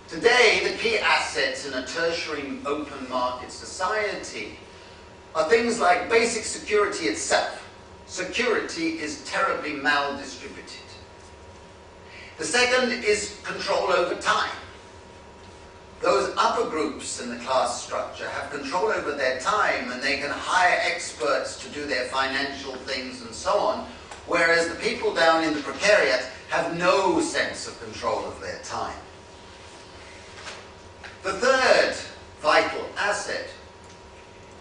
Today, the key assets in a tertiary open market society are things like basic security itself. Security is terribly maldistributed. The second is control over time. Those upper groups in the class structure have control over their time, and they can hire experts to do their financial things and so on, whereas the people down in the Precariat have no sense of control of their time. The third vital asset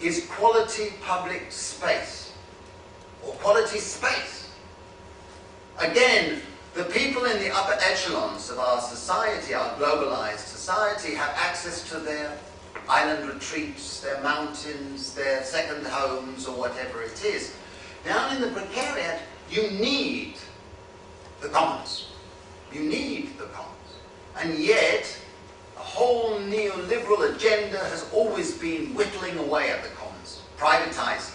is quality public space, or quality space. Again, the people in the upper echelons of our society, our globalized society, have access to their island retreats, their mountains, their second homes, or whatever it is. Down in the Precariat, you need the commons. You need the commons. And yet, the whole neoliberal agenda has always been whittling away at the commons, privatizing.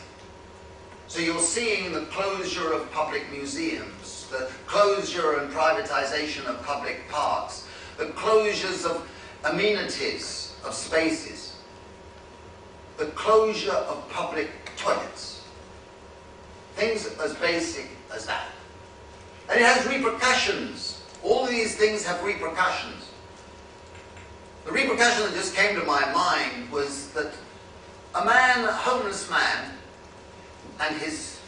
So you're seeing the closure of public museums, the closure and privatization of public parks, the closures of amenities, of spaces, the closure of public toilets. Things as basic as that. And it has repercussions. All of these things have repercussions. The repercussion that just came to my mind was that a man, a homeless man, and his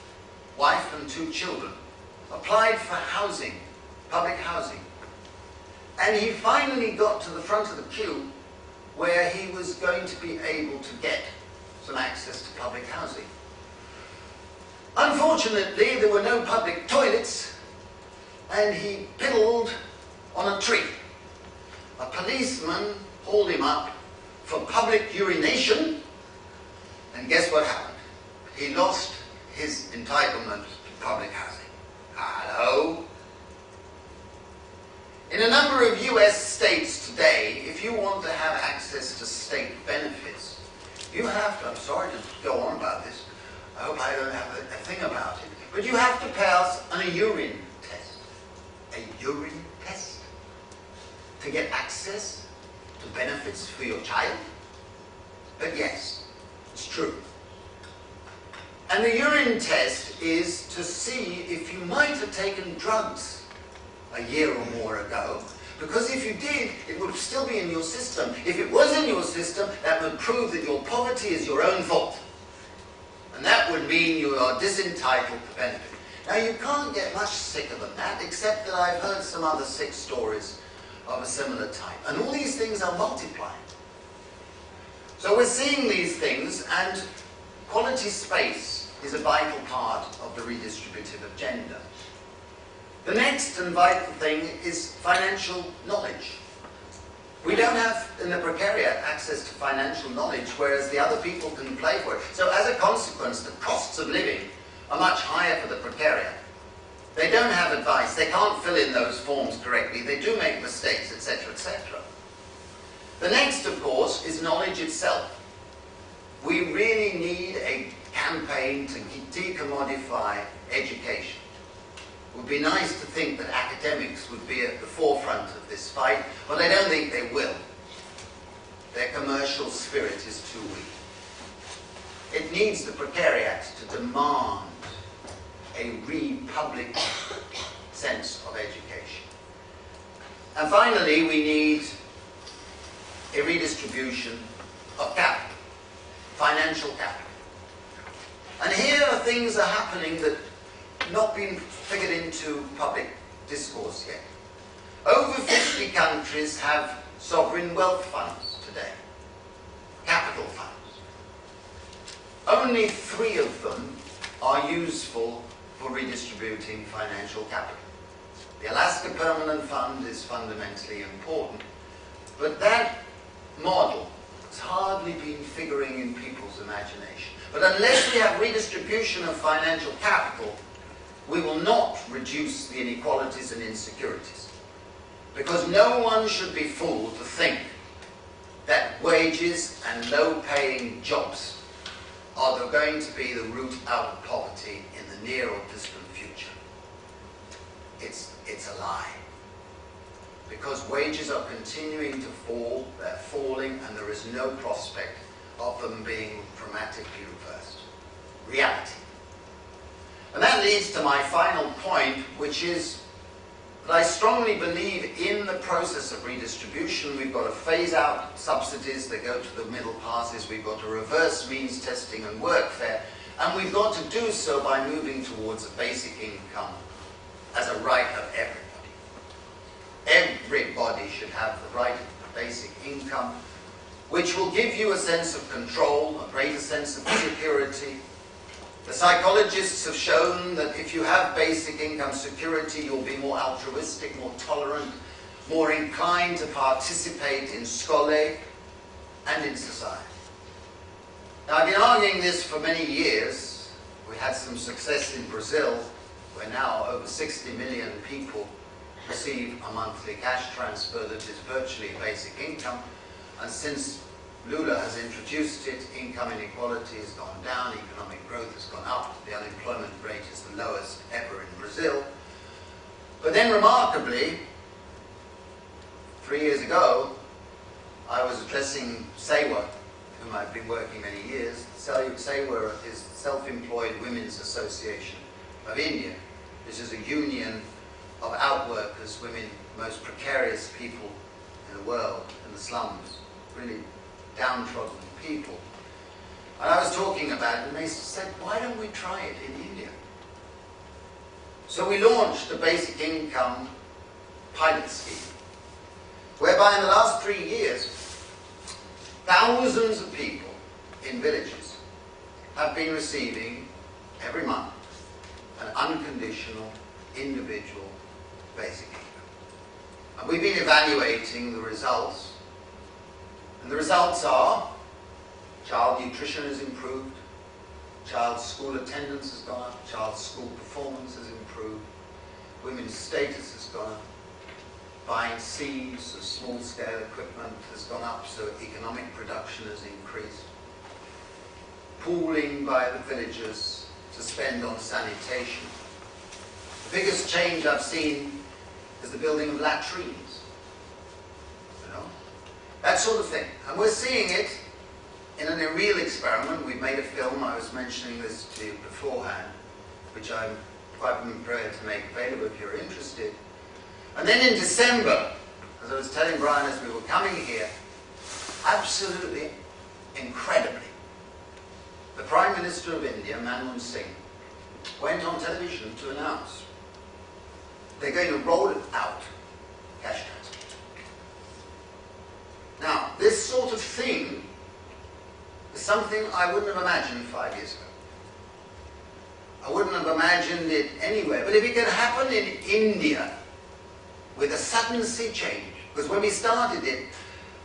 wife and 2 children applied for housing, public housing. And he finally got to the front of the queue where he was going to be able to get some access to public housing. Unfortunately, there were no public toilets, and he piddled on a tree. A policeman hauled him up for public urination, and guess what happened? He lost his entitlement to public housing. Hello? In a number of US states today, if you want to have access to state benefits, you have to, I'm sorry to go on about this, I hope I don't have a thing about it, but you have to pass a urine test. A urine test? To get access to benefits for your child? But yes, it's true. And the urine test is to see if you might have taken drugs a year or more ago, because if you did, it would still be in your system. If it was in your system, that would prove that your poverty is your own fault. And that would mean you are disentitled to benefit. Now, you can't get much sicker than that, except that I've heard some other sick stories of a similar type. And all these things are multiplying. So we're seeing these things, and quality space is a vital part of the redistributive agenda. The next and vital thing is financial knowledge. We don't have, in the Precariat, access to financial knowledge, whereas the other people can play for it. So as a consequence, the costs of living are much higher for the Precariat. They don't have advice. They can't fill in those forms correctly. They do make mistakes, etc., etc. The next, of course, is knowledge itself. We really need a campaign to decommodify education. It would be nice to think that academics would be at the forefront of this fight, but I don't think they will. Their commercial spirit is too weak. needs the Precariat to demand a republic sense of education. And finally, we need a redistribution of capital, financial capital. And here things are happening that have not been figured into public discourse yet. Over 50 countries have sovereign wealth funds today, capital funds. Only 3 of them are useful for redistributing financial capital. The Alaska Permanent Fund is fundamentally important, but that model has hardly been figuring in people's imagination. But unless we have redistribution of financial capital, we will not reduce the inequalities and insecurities. Because no one should be fooled to think that wages and low-paying jobs are going to be the route out of poverty in the near or distant future. It's a lie. Because wages are continuing to fall, they're falling, and there is no prospect of them being dramatically reversed. Reality. And that leads to my final point, which is that I strongly believe in the process of redistribution. We've got to phase out subsidies that go to the middle classes, we've got to reverse means testing and workfare, and we've got to do so by moving towards a basic income as a right of everybody. Everybody should have the right of basic income, which will give you a sense of control, a greater sense of security. The psychologists have shown that if you have basic income security, you'll be more altruistic, more tolerant, more inclined to participate in schole and in society. Now, I've been arguing this for many years. We had some success in Brazil, where now over 60 million people receive a monthly cash transfer that is virtually a basic income. And since Lula has introduced it, income inequality has gone down, economic growth has gone up, the unemployment rate is the lowest ever in Brazil. But then remarkably, 3 years ago, I was addressing SEWA, whom I've been working many years. SEWA is Self-Employed Women's Association of India. This is a union of outworkers, women, most precarious people in the world, in the slums, really downtrodden people. And I was talking about it, and they said, why don't we try it in India? So we launched a basic income pilot scheme, whereby in the last 3 years, thousands of people in villages have been receiving every month an unconditional, individual basic income. And we've been evaluating the results. And the results are child nutrition has improved, child school attendance has gone up, child school performance has improved, women's status has gone up, buying seeds of small-scale equipment has gone up, so economic production has increased, pooling by the villagers to spend on sanitation. The biggest change I've seen is the building of latrines. You know? That sort of thing. And we're seeing it in a real experiment. We've made a film, I was mentioning this to you beforehand, which I'm quite prepared to make available if you're interested. And then in December, as I was telling Brian as we were coming here, absolutely incredibly, the Prime Minister of India, Manmohan Singh, went on television to announce they're going to roll it out, cash transfer. Now, this sort of thing is something I wouldn't have imagined 5 years ago. I wouldn't have imagined it anywhere. But if it can happen in India with a sudden sea change, because when we started it,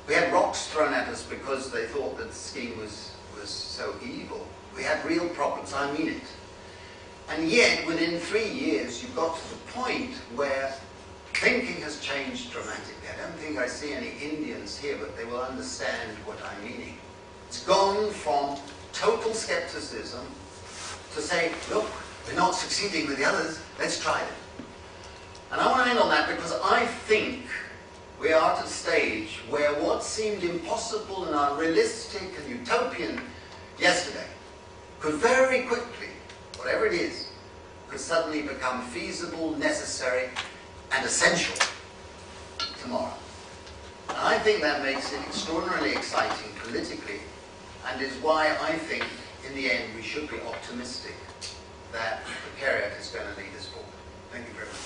we had rocks thrown at us because they thought that the scheme was so evil. We had real problems, I mean it. And yet, within 3 years, you got to the point where thinking has changed dramatically. I don't think I see any Indians here, but they will understand what I'm meaning. It's gone from total skepticism to say, look, we're not succeeding with the others, let's try it. And I want to end on that because I think we are at a stage where what seemed impossible and unrealistic and utopian yesterday could very quickly, whatever it is, could suddenly become feasible, necessary, and essential tomorrow. And I think that makes it extraordinarily exciting politically, and is why I think, in the end, we should be optimistic that Precariat is going to lead us forward. Thank you very much.